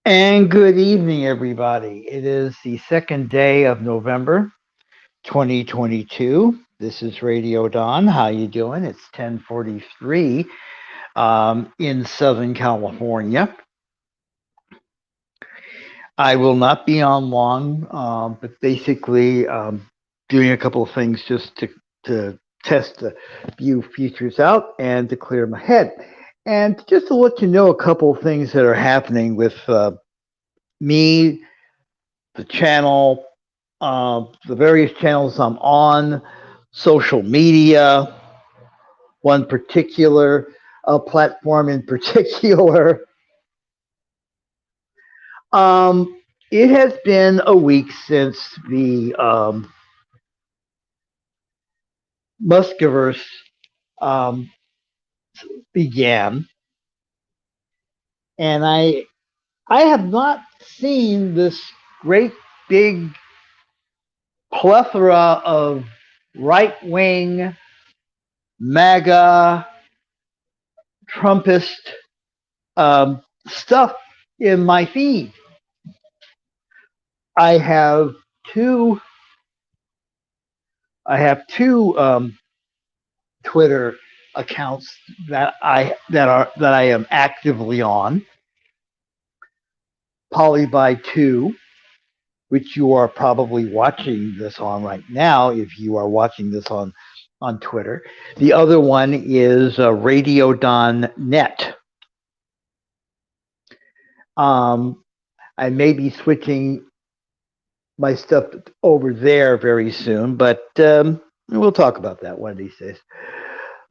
And good evening, everybody. It is the second day of November 2022. This is Radio Dawn. How you doing? It's 10:43 in Southern California. I will not be on long, but basically doing a couple of things just to test a few features out and to clear my head. And just to let you know a couple of things that are happening with me, the channel, the various channels I'm on, social media, one particular platform in particular. It has been a week since the Muskiverse um, began, and I have not seen this great big plethora of right wing MAGA Trumpist stuff in my feed. I have two. I have two Twitter accounts that I am actively on. Polyby two, which you are probably watching this on right now, if you are watching this on Twitter. The other one is Radio.net. I may be switching my stuff over there very soon, but we'll talk about that one of these days.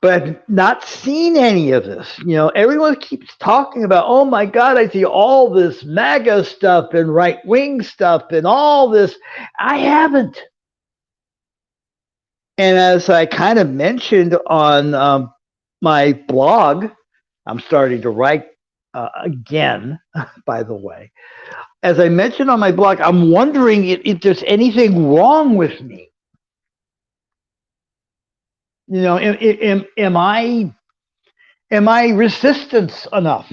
But I've not seen any of this. Everyone keeps talking about, oh my God, I see all this MAGA stuff and right wing stuff and all this. I haven't. And as I kind of mentioned on my blog, I'm starting to write again, by the way. As I mentioned on my blog, I'm wondering if there's anything wrong with me. Am I resistant enough?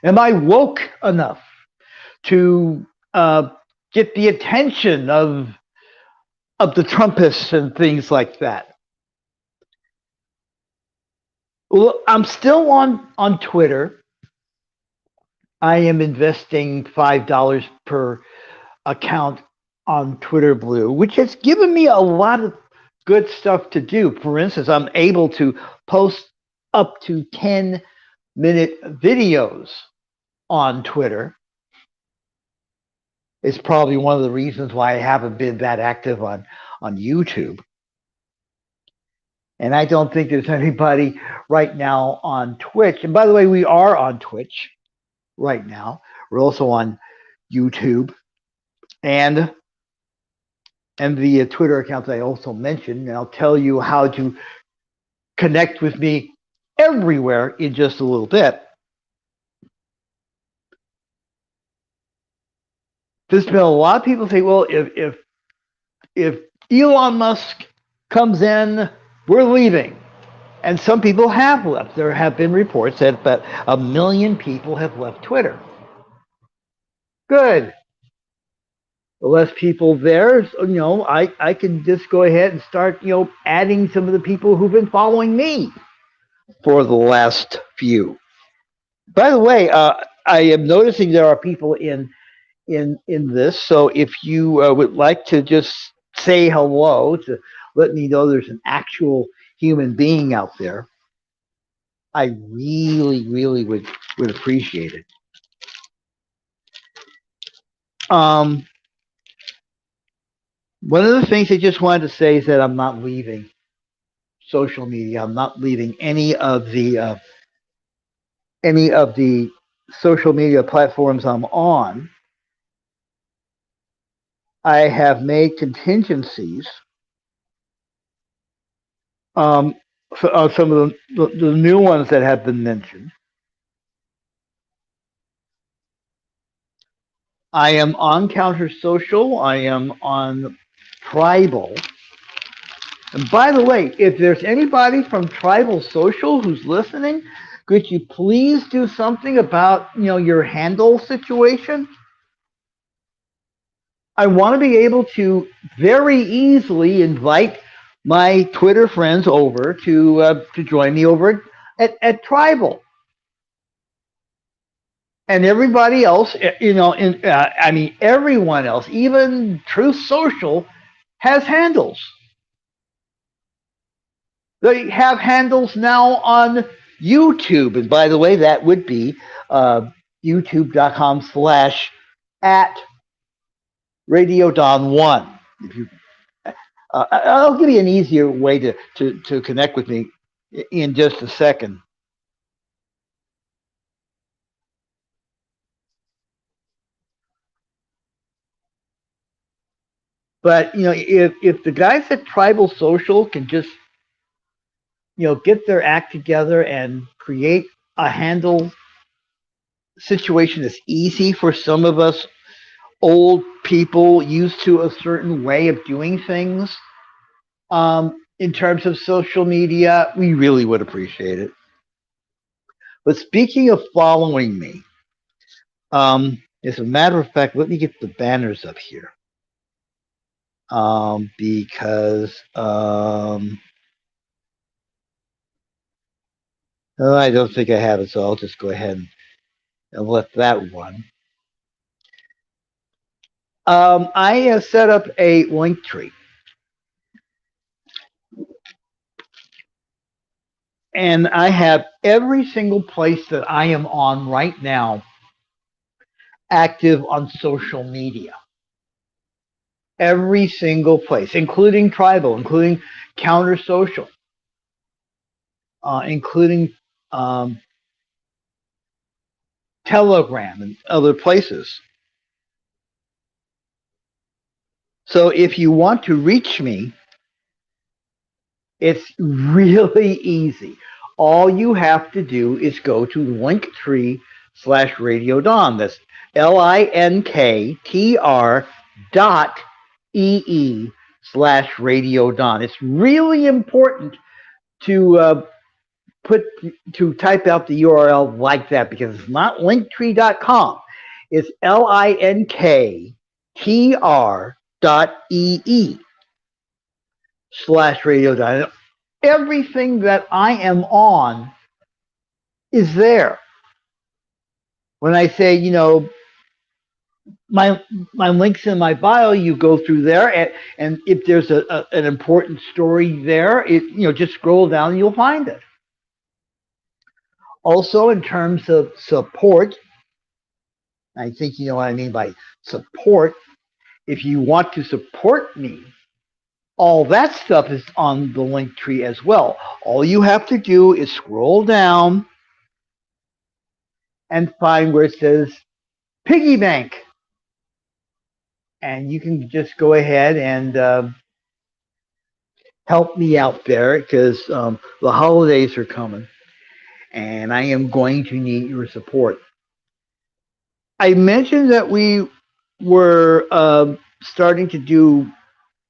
Am I woke enough to get the attention of the Trumpists and things like that? Well, I'm still on Twitter. I am investing $5 per account on Twitter Blue, which has given me a lot of good stuff to do. For instance, I'm able to post up to 10-minute videos on Twitter. It's probably one of the reasons why I haven't been that active on YouTube. And I don't think there's anybody right now on Twitch. And by the way, we are on Twitch right now. We're also on YouTube and the Twitter accounts I also mentioned. And I'll tell you how to connect with me everywhere in just a little bit. There's been a lot of people say, well, if Elon Musk comes in, we're leaving. And some people have left. There have been reports that about 1 million people have left Twitter. Good. The less people there, I can just go ahead and start, adding some of the people who've been following me for the last few. By the way, I am noticing there are people in this. So if you would like to just say hello to let me know there's an actual human being out there, I really, really would appreciate it. One of the things I just wanted to say is that I'm not leaving social media. I'm not leaving any of the social media platforms I'm on. I have made contingencies for some of the new ones that have been mentioned. I am on Counter Social. I am on Tribal. And by the way, if there's anybody from Tribal Social who's listening, Could you please do something about your handle situation? I want to be able to very easily invite my Twitter friends over to join me over at Tribal, and everybody else. I mean, everyone else, even Truth Social, has handles. They have handles now on YouTube, and by the way, that would be uh, youtube.com/at Radio Don One. If you, I'll give you an easier way to connect with me in just a second. But if the guys at Tribal Social can just get their act together and create a handle situation that's easy for some of us old people used to a certain way of doing things, in terms of social media, we really would appreciate it. But speaking of following me, as a matter of fact, let me get the banners up here, because I don't think I have it, so I'll just go ahead and let that run. I have set up a link tree, and I have every single place that I am on right now active on social media. Every single place, including Tribal, including Counter Social, including um, Telegram and other places. So if you want to reach me, it's really easy. All you have to do is go to linktree/Radio Dawn. That's linktr.ee/Radio Dawn. It's really important to put to type out the URL like that, because it's not linktree.com. It's linktr.ee/Radio Dawn. Everything that I am on is there. When I say, my my links in my bio, you go through there, and if there's an important story there, just scroll down and you'll find it. Also, in terms of support, I think you know what I mean by support. If you want to support me, all that stuff is on the link tree as well. All you have to do is scroll down and find where it says piggy bank, and you can just go ahead and help me out there, because the holidays are coming and I am going to need your support. I mentioned that we were starting to do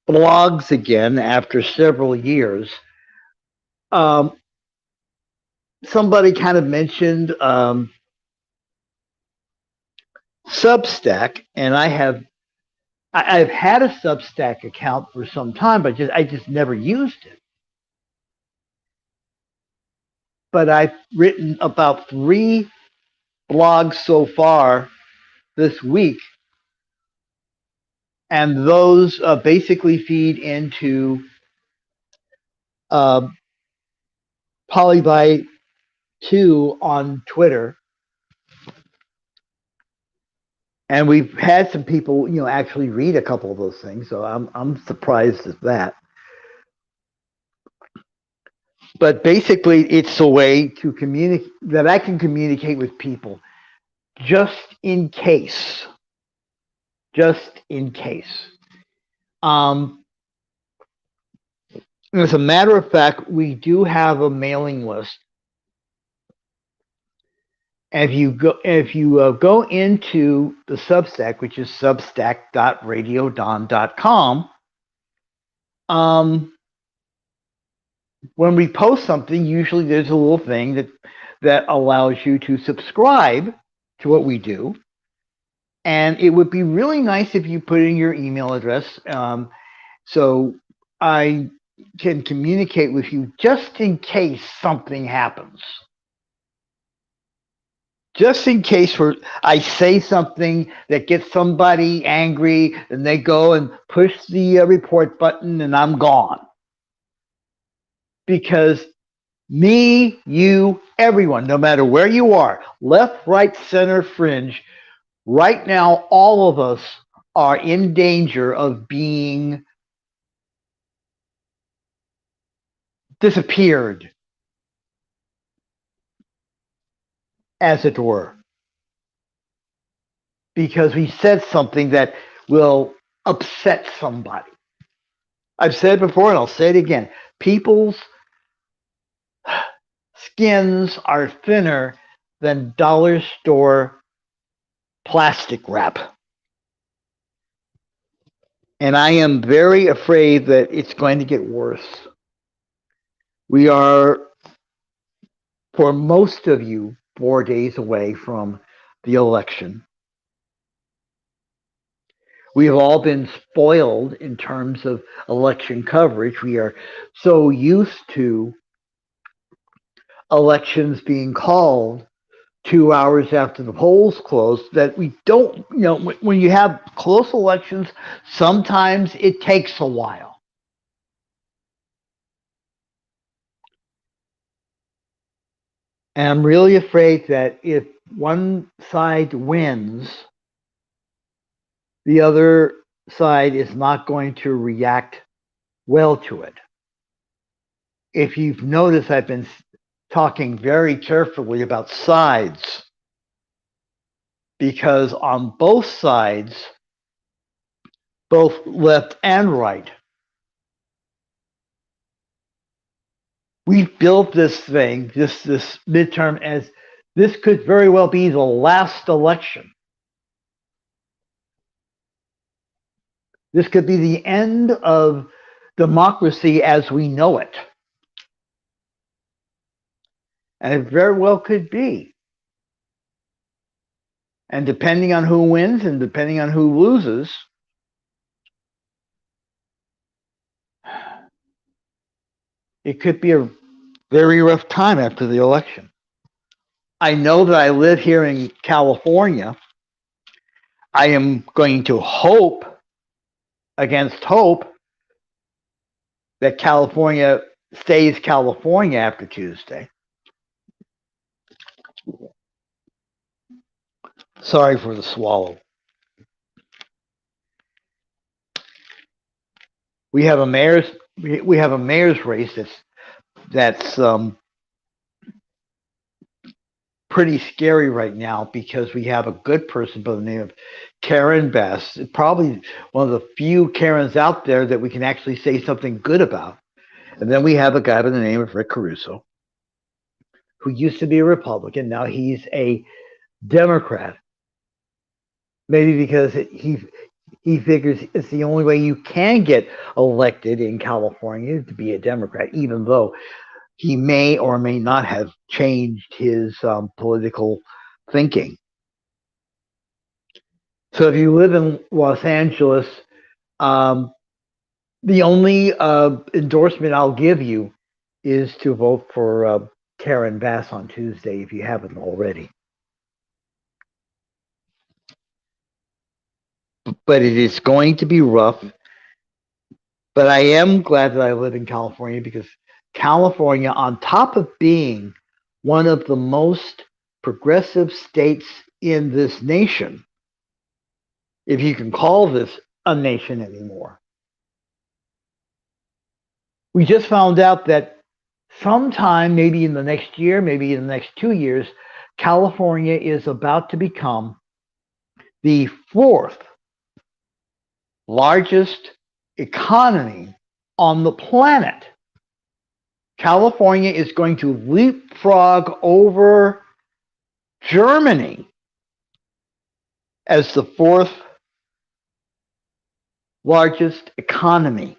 blogs again after several years. Um, Somebody kind of mentioned Substack, and I've had a Substack account for some time, but I just never used it. But I've written about 3 blogs so far this week, and those basically feed into uh, Polyby 2 on Twitter, and we've had some people, actually read a couple of those things. So I'm surprised at that. But basically, it's a way to communicate, that I can communicate with people, just in case. Just in case. As a matter of fact, we do have a mailing list. And if you go into the Substack, which is substack.radiodon.com, when we post something, usually there's a little thing that allows you to subscribe to what we do. And it would be really nice if you put in your email address, so I can communicate with you just in case something happens. Just in case I say something that gets somebody angry and they go and push the report button and I'm gone. Because me, you, everyone, no matter where you are, left, right, center, fringe, right now, all of us are in danger of being disappeared, as it were, because we said something that will upset somebody. I've said it before and I'll say it again. People's skins are thinner than dollar store plastic wrap. And I am very afraid that it's going to get worse. We are, for most of you, 4 days away from the election. We have all been spoiled in terms of election coverage. We are so used to elections being called 2 hours after the polls close that we don't, when you have close elections, sometimes it takes a while. And I'm really afraid that if one side wins, the other side is not going to react well to it. If you've noticed, I've been talking very carefully about sides because on both sides, both left and right, we've built this thing, this midterm, as this could very well be the last election. This could be the end of democracy as we know it. And it very well could be. And depending on who wins and depending on who loses, it could be a very rough time after the election. I know that I live here in California. I am going to hope against hope that California stays California after Tuesday. Sorry for the swallow. We have a mayor's race that's pretty scary right now because we have a good person by the name of Karen Bass, probably one of the few Karens out there that we can actually say something good about. And then we have a guy by the name of Rick Caruso, who used to be a Republican. Now he's a Democrat. Maybe because he figures it's the only way you can get elected in California to be a Democrat, even though he may or may not have changed his political thinking. So if you live in Los Angeles, the only endorsement I'll give you is to vote for Karen Bass on Tuesday if you haven't already. But it is going to be rough. But I am glad that I live in California because California, on top of being one of the most progressive states in this nation, if you can call this a nation anymore, we just found out that sometime, maybe in the next year, maybe in the next 2 years, California is about to become the fourth largest economy on the planet. California is going to leapfrog over Germany as the fourth largest economy.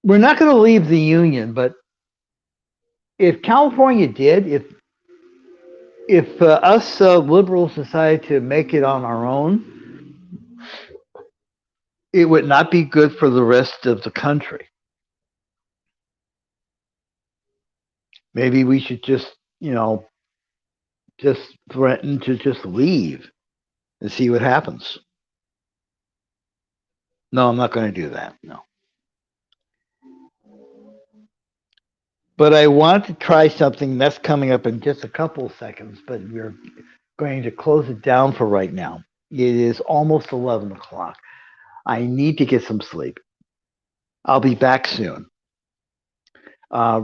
we're not going to leave the union, but if California did, if us liberals decided to make it on our own, it would not be good for the rest of the country. Maybe we should just, just threaten to just leave and see what happens. No, I'm not going to do that. No. But I want to try something that's coming up in just a couple of seconds, but we're going to close it down for right now. It is almost 11 o'clock. I need to get some sleep. I'll be back soon. Uh,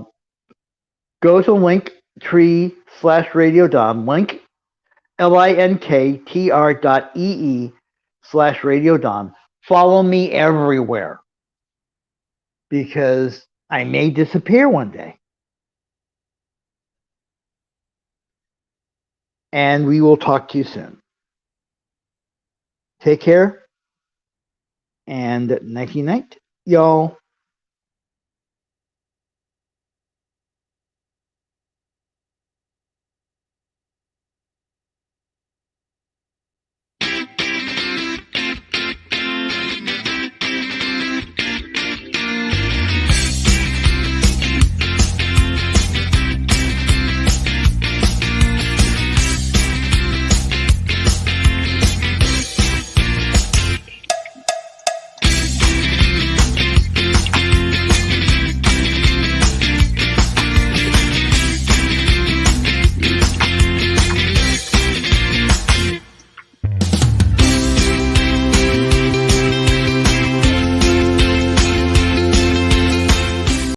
Go to linktree/Radio Dom, link linktr.ee/Radio Dom. Follow me everywhere because I may disappear one day. And we will talk to you soon. Take care and nighty night, y'all.